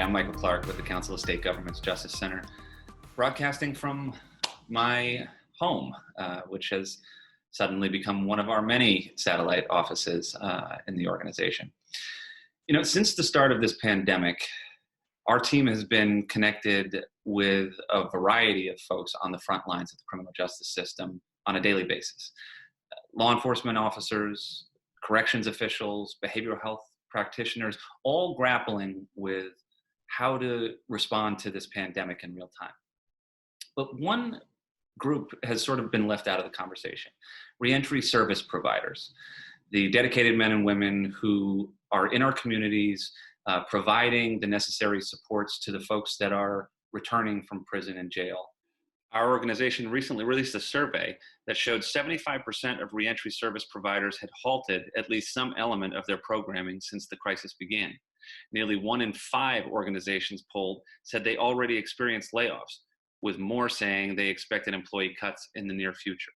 I'm Michael Clark with the Council of State Governments Justice Center, broadcasting from my home, which has suddenly become one of our many satellite offices in the organization. You know, since the start of this pandemic, our team has been connected with a variety of folks on the front lines of the criminal justice system on a daily basis. Law enforcement officers, corrections officials, behavioral health practitioners, all grappling with how to respond to this pandemic in real time. But one group has sort of been left out of the conversation: reentry service providers, the dedicated men and women who are in our communities, providing the necessary supports to the folks that are returning from prison and jail. Our organization recently released a survey that showed 75% of reentry service providers had halted at least some element of their programming since the crisis began. Nearly 1 in 5 organizations polled said they already experienced layoffs, with more saying they expected employee cuts in the near future.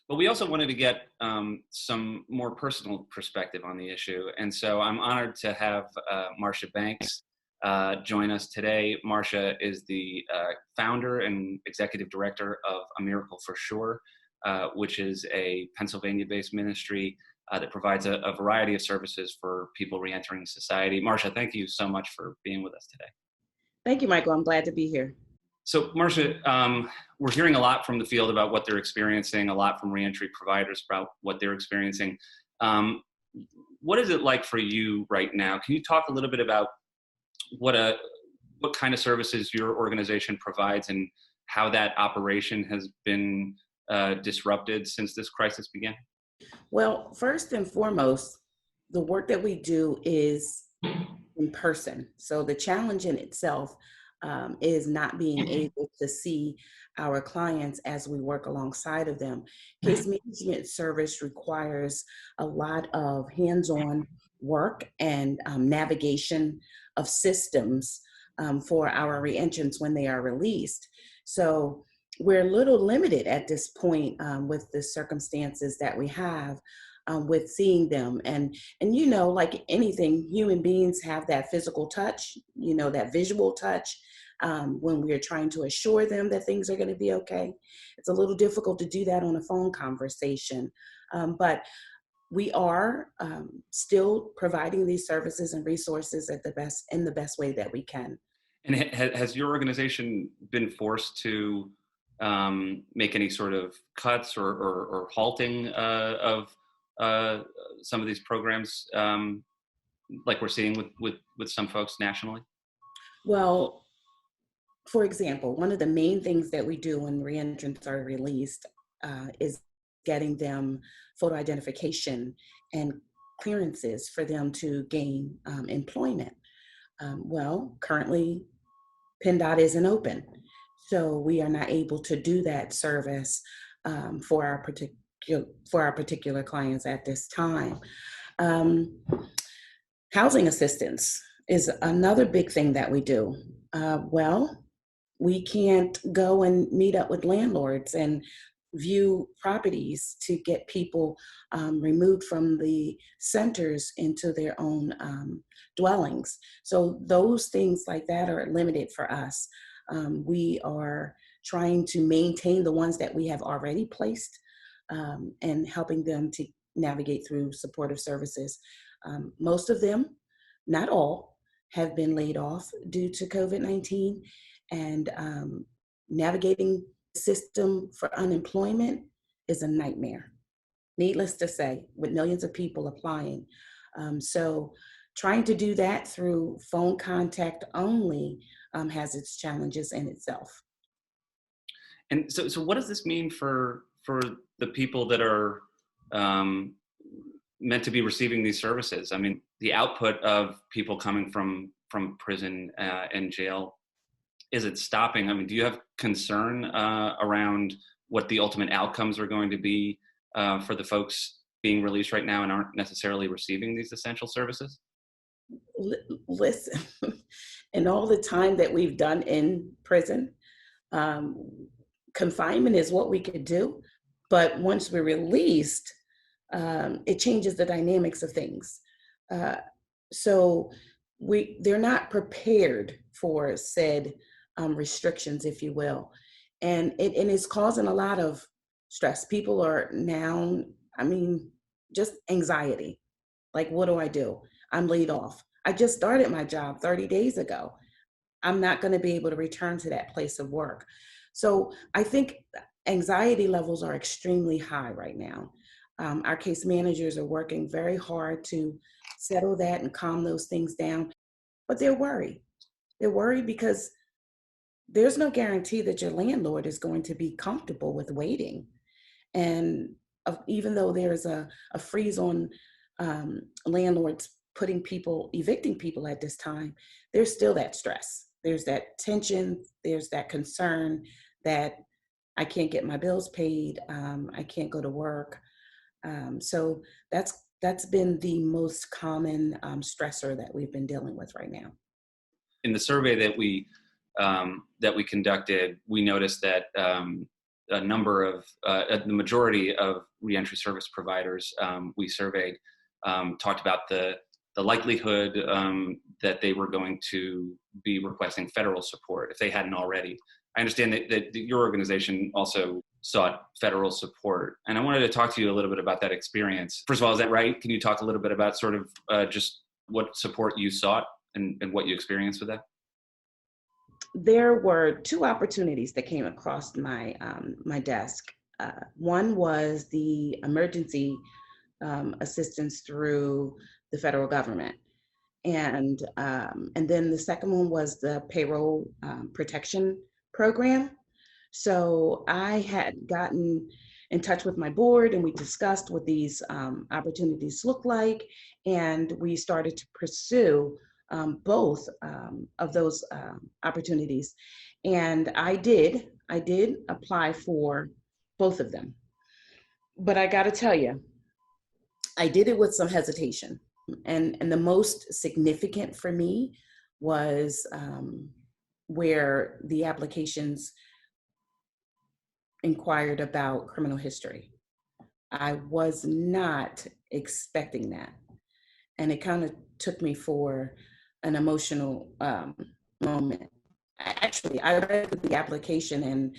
But we also wanted to get some more personal perspective on the issue. And so I'm honored to have Marcia Banks join us today. Marcia is the founder and executive director of A Miracle for Sure, which is a Pennsylvania-based ministry that provides a variety of services for people reentering society. Marcia, thank you so much for being with us today. Thank you, Michael. I'm glad to be here. So, Marcia, we're hearing a lot from the field about what they're experiencing, a lot from reentry providers about what they're experiencing. What is it like for you right now? Can you talk a little bit about what kind of services your organization provides and how that operation has been disrupted since this crisis began? Well, first and foremost, the work that we do is in person. So the challenge in itself is not being able to see our clients as we work alongside of them. Case management service requires a lot of hands-on work and navigation of systems for our reentrants when they are released. So we're a little limited at this point with the circumstances that we have with seeing them. And you know, like anything, human beings have that physical touch, you know, that visual touch. When we are trying to assure them that things are going to be okay. It's a little difficult to do that on a phone conversation, but we are still providing these services and resources in the best way that we can. And has your organization been forced to make any sort of cuts or halting of some of these programs, like we're seeing with some folks nationally? Well, for example, one of the main things that we do when reentrants are released is getting them photo identification and clearances for them to gain employment. Well, currently, PennDOT isn't open, so we are not able to do that service for our particular clients at this time. Housing assistance is another big thing that we do. Well, we can't go and meet up with landlords and view properties to get people removed from the centers into their own dwellings. So those things like that are limited for us. We are trying to maintain the ones that we have already placed and helping them to navigate through supportive services. Most of them, not all, have been laid off due to COVID-19. And navigating the system for unemployment is a nightmare, needless to say, with millions of people applying. So trying to do that through phone contact only has its challenges in itself. And so what does this mean for the people that are meant to be receiving these services? I mean, the output of people coming from prison and jail, is it stopping? I mean, do you have concern around what the ultimate outcomes are going to be for the folks being released right now and aren't necessarily receiving these essential services? Listen, in all the time that we've done in prison, confinement is what we could do. But once we're released, it changes the dynamics of things. So they're not prepared for said restrictions, if you will, and it's causing a lot of stress. People are now, I mean, just anxiety. Like, what do I do? I'm laid off. I just started my job 30 days ago. I'm not going to be able to return to that place of work. So I think anxiety levels are extremely high right now. Our case managers are working very hard to settle that and calm those things down, but they're worried. They're worried because there's no guarantee that your landlord is going to be comfortable with waiting. And even though there's a freeze on landlords evicting people at this time, there's still that stress. There's that tension. There's that concern that I can't get my bills paid. I can't go to work. So that's been the most common stressor that we've been dealing with right now. In the survey that we conducted, we noticed that a number of the majority of reentry service providers we surveyed talked about the likelihood that they were going to be requesting federal support if they hadn't already. I understand that your organization also sought federal support, and I wanted to talk to you a little bit about that experience. First of all, is that right? Can you talk a little bit about sort of just what support you sought and what you experienced with that? There were two opportunities that came across my my desk. One was the emergency assistance through the federal government, and then the second one was the payroll protection program. So I had gotten in touch with my board, and we discussed what these opportunities look like, and we started to pursue both of those opportunities. And I did apply for both of them. But I got to tell you, I did it with some hesitation. And the most significant for me was where the applications inquired about criminal history. I was not expecting that. And it kind of took me for an emotional moment. I read the application, and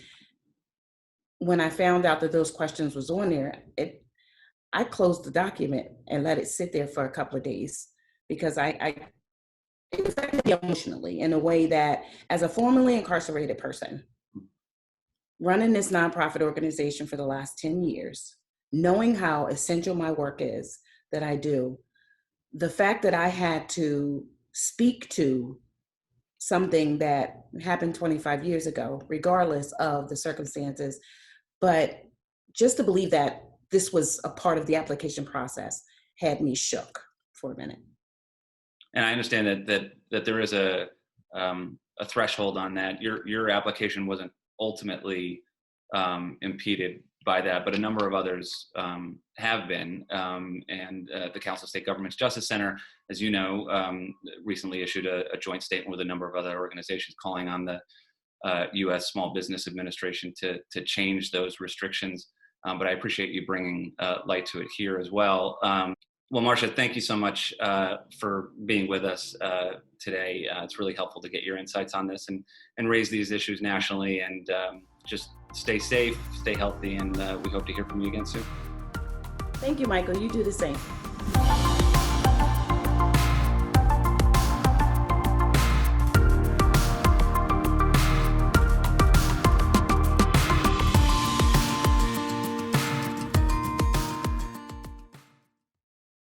when I found out that those questions was on there, I closed the document and let it sit there for a couple of days because it affected me emotionally in a way that, as a formerly incarcerated person, running this nonprofit organization for the last 10 years, knowing how essential my work is that I do, the fact that I had to speak to something that happened 25 years ago, regardless of the circumstances, but just to believe that this was a part of the application process had me shook for a minute. And I understand that there is a threshold on that. Your application wasn't ultimately impeded by that, but a number of others have been. And the Council of State Governments Justice Center, as you know, recently issued a joint statement with a number of other organizations calling on the U.S. Small Business Administration to change those restrictions. But I appreciate you bringing light to it here as well. Well, Marcia, thank you so much for being with us today. It's really helpful to get your insights on this and raise these issues nationally. And just stay safe, stay healthy, and we hope to hear from you again soon. Thank you, Michael. You do the same.